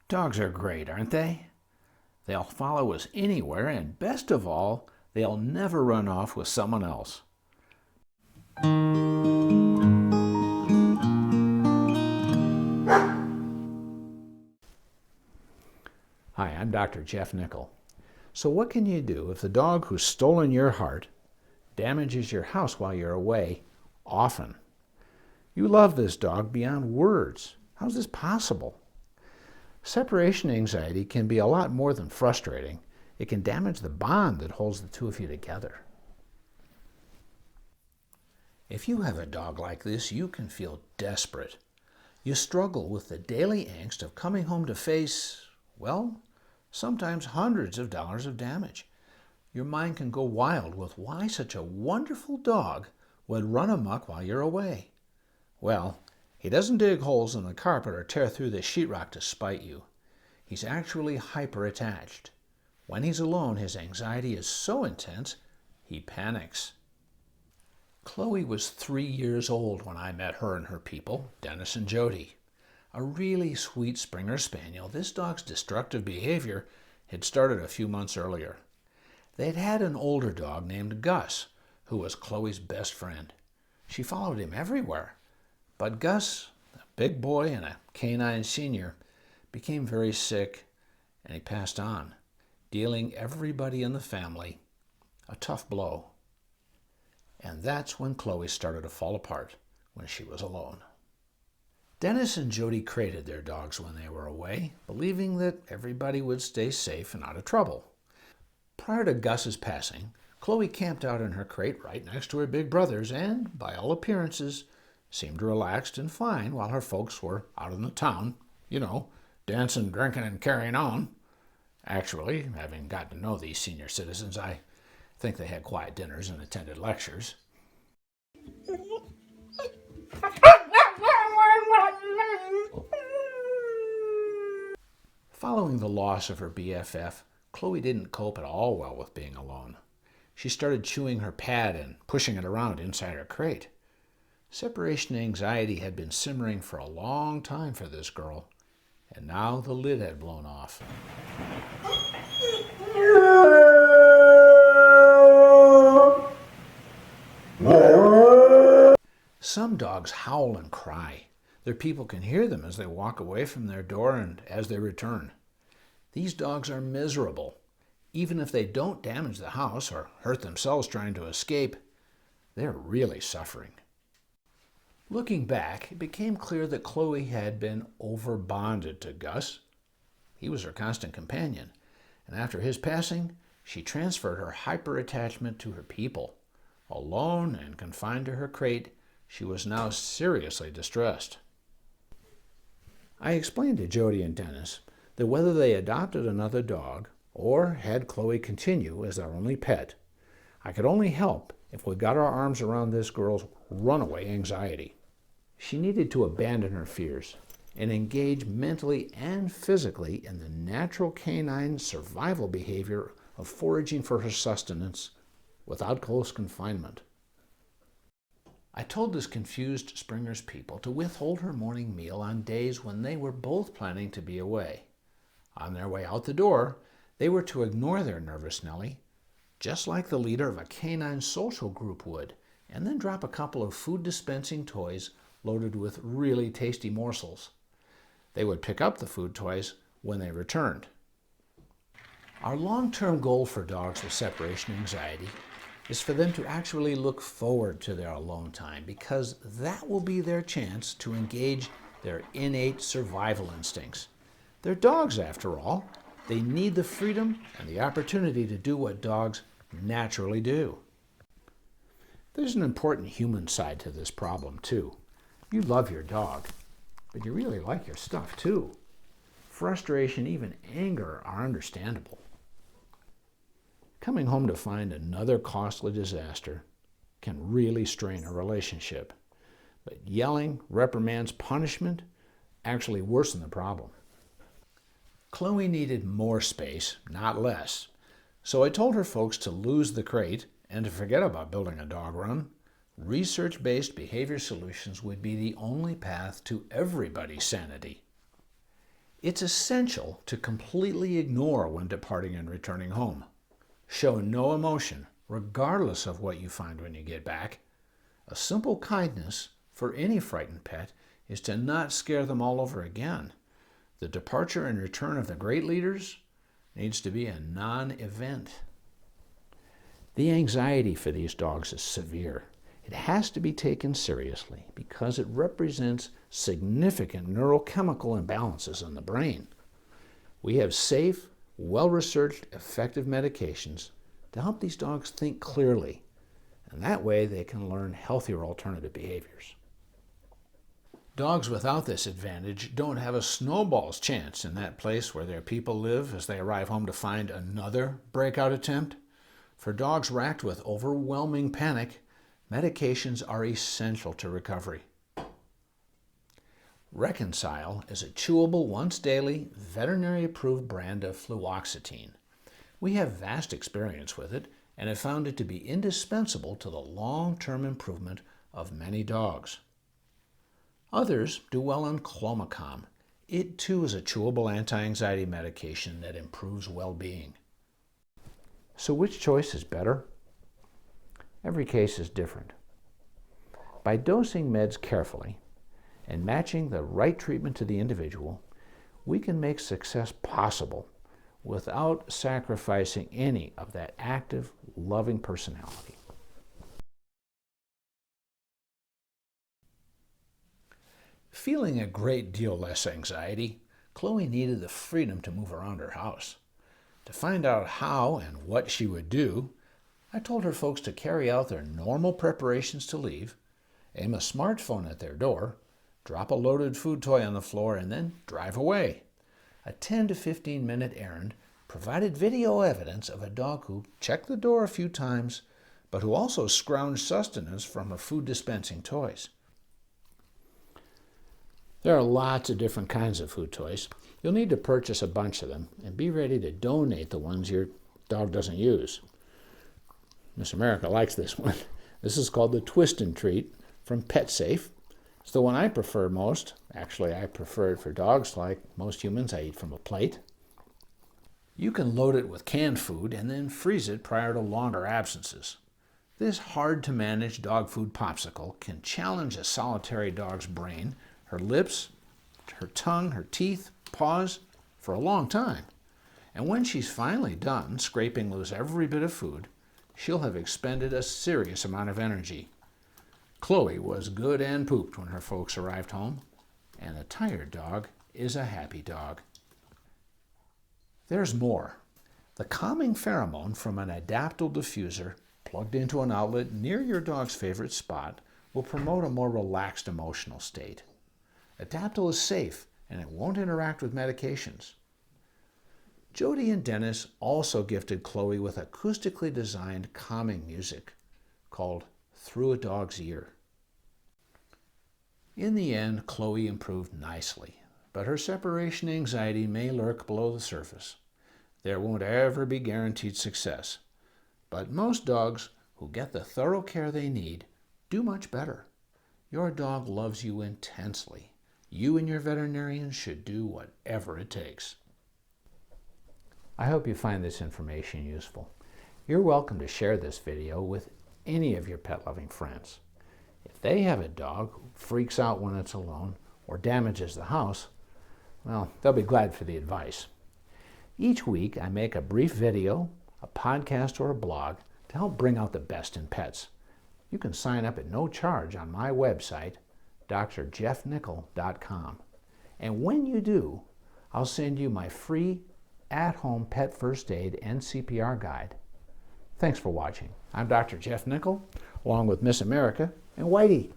Dogs are great, aren't they? They'll follow us anywhere, and best of all, they'll never run off with someone else. Hi, I'm Dr. Jeff Nickel. So what can you do if the dog who's stolen your heart damages your house while you're away often? You love this dog beyond words. How's this possible? Separation anxiety can be a lot more than frustrating. It can damage the bond that holds the two of you together. If you have a dog like this, you can feel desperate. You struggle with the daily angst of coming home to face, well, sometimes hundreds of dollars of damage. Your mind can go wild with why such a wonderful dog would run amok while you're away. Well, he doesn't dig holes in the carpet or tear through the sheetrock to spite you. He's actually hyper-attached. When he's alone, his anxiety is so intense, he panics. Chloe was 3 years old when I met her and her people, Dennis and Jody. A really sweet Springer Spaniel, this dog's destructive behavior had started a few months earlier. They'd had an older dog named Gus, who was Chloe's best friend. She followed him everywhere. But Gus, a big boy and a canine senior, became very sick and he passed on, dealing everybody in the family a tough blow. And that's when Chloe started to fall apart, when she was alone. Dennis and Jody crated their dogs when they were away, believing that everybody would stay safe and out of trouble. Prior to Gus's passing, Chloe camped out in her crate right next to her big brothers and, by all appearances, seemed relaxed and fine while her folks were out in the town, dancing, drinking, and carrying on. Actually, having gotten to know these senior citizens, I think they had quiet dinners and attended lectures. Following the loss of her BFF, Chloe didn't cope at all well with being alone. She started chewing her pad and pushing it around inside her crate. Separation anxiety had been simmering for a long time for this girl, and now the lid had blown off. Some dogs howl and cry. Their people can hear them as they walk away from their door and as they return. These dogs are miserable. Even if they don't damage the house or hurt themselves trying to escape, they're really suffering. Looking back, it became clear that Chloe had been over-bonded to Gus. He was her constant companion, and after his passing, she transferred her hyper-attachment to her people. Alone and confined to her crate, she was now seriously distressed. I explained to Jody and Dennis that whether they adopted another dog or had Chloe continue as their only pet, I could only help if we got our arms around this girl's runaway anxiety. She needed to abandon her fears and engage mentally and physically in the natural canine survival behavior of foraging for her sustenance without close confinement. I told this confused Springer's people to withhold her morning meal on days when they were both planning to be away. On their way out the door, they were to ignore their nervous Nellie, just like the leader of a canine social group would, and then drop a couple of food dispensing toys loaded with really tasty morsels. They would pick up the food toys when they returned. Our long-term goal for dogs with separation anxiety is for them to actually look forward to their alone time, because that will be their chance to engage their innate survival instincts. They're dogs, after all. They need the freedom and the opportunity to do what dogs naturally do. There's an important human side to this problem, too. You love your dog, but you really like your stuff, too. Frustration, even anger, are understandable. Coming home to find another costly disaster can really strain a relationship. But yelling, reprimands, punishment actually worsen the problem. Chloe needed more space, not less. So I told her folks to lose the crate and to forget about building a dog run. Research-based behavior solutions would be the only path to everybody's sanity. It's essential to completely ignore when departing and returning home. Show no emotion, regardless of what you find when you get back. A simple kindness for any frightened pet is to not scare them all over again. The departure and return of the great leaders needs to be a non-event. The anxiety for these dogs is severe. It has to be taken seriously because it represents significant neurochemical imbalances in the brain. We have safe, well-researched, effective medications to help these dogs think clearly, and that way they can learn healthier alternative behaviors. Dogs without this advantage don't have a snowball's chance in that place where their people live as they arrive home to find another breakout attempt. For dogs racked with overwhelming panic, medications are essential to recovery. Reconcile is a chewable once-daily, veterinary-approved brand of fluoxetine. We have vast experience with it and have found it to be indispensable to the long-term improvement of many dogs. Others do well on Clomicalm. It too is a chewable anti-anxiety medication that improves well-being. So which choice is better? Every case is different. By dosing meds carefully and matching the right treatment to the individual, we can make success possible without sacrificing any of that active, loving personality. Feeling a great deal less anxiety, Chloe needed the freedom to move around her house. To find out how and what she would do, I told her folks to carry out their normal preparations to leave, aim a smartphone at their door, drop a loaded food toy on the floor, and then drive away. A 10 to 15 minute errand provided video evidence of a dog who checked the door a few times, but who also scrounged sustenance from her food dispensing toys. There are lots of different kinds of food toys. You'll need to purchase a bunch of them and be ready to donate the ones your dog doesn't use. Miss America likes this one. This is called the Twist and Treat from PetSafe. It's the one I prefer most. Actually, I prefer it for dogs. Like most humans, I eat from a plate. You can load it with canned food and then freeze it prior to longer absences. This hard-to-manage dog food popsicle can challenge a solitary dog's brain, her lips, her tongue, her teeth, paws, for a long time. And when she's finally done scraping loose every bit of food, she'll have expended a serious amount of energy. Chloe was good and pooped when her folks arrived home, and a tired dog is a happy dog. There's more. The calming pheromone from an adaptable diffuser plugged into an outlet near your dog's favorite spot will promote a more relaxed emotional state. Adaptil is safe and it won't interact with medications. Jody and Dennis also gifted Chloe with acoustically designed calming music called Through a Dog's Ear. In the end, Chloe improved nicely, but her separation anxiety may lurk below the surface. There won't ever be guaranteed success, but most dogs who get the thorough care they need do much better. Your dog loves you intensely. You and your veterinarian should do whatever it takes. I hope you find this information useful. You're welcome to share this video with any of your pet-loving friends. If they have a dog who freaks out when it's alone or damages the house, well, they'll be glad for the advice. Each week, I make a brief video, a podcast, or a blog to help bring out the best in pets. You can sign up at no charge on my website, drjeffnickel.com. And when you do, I'll send you my free at-home pet first aid and CPR guide. Thanks for watching. I'm Dr. Jeff Nickel, along with Miss America and Whitey.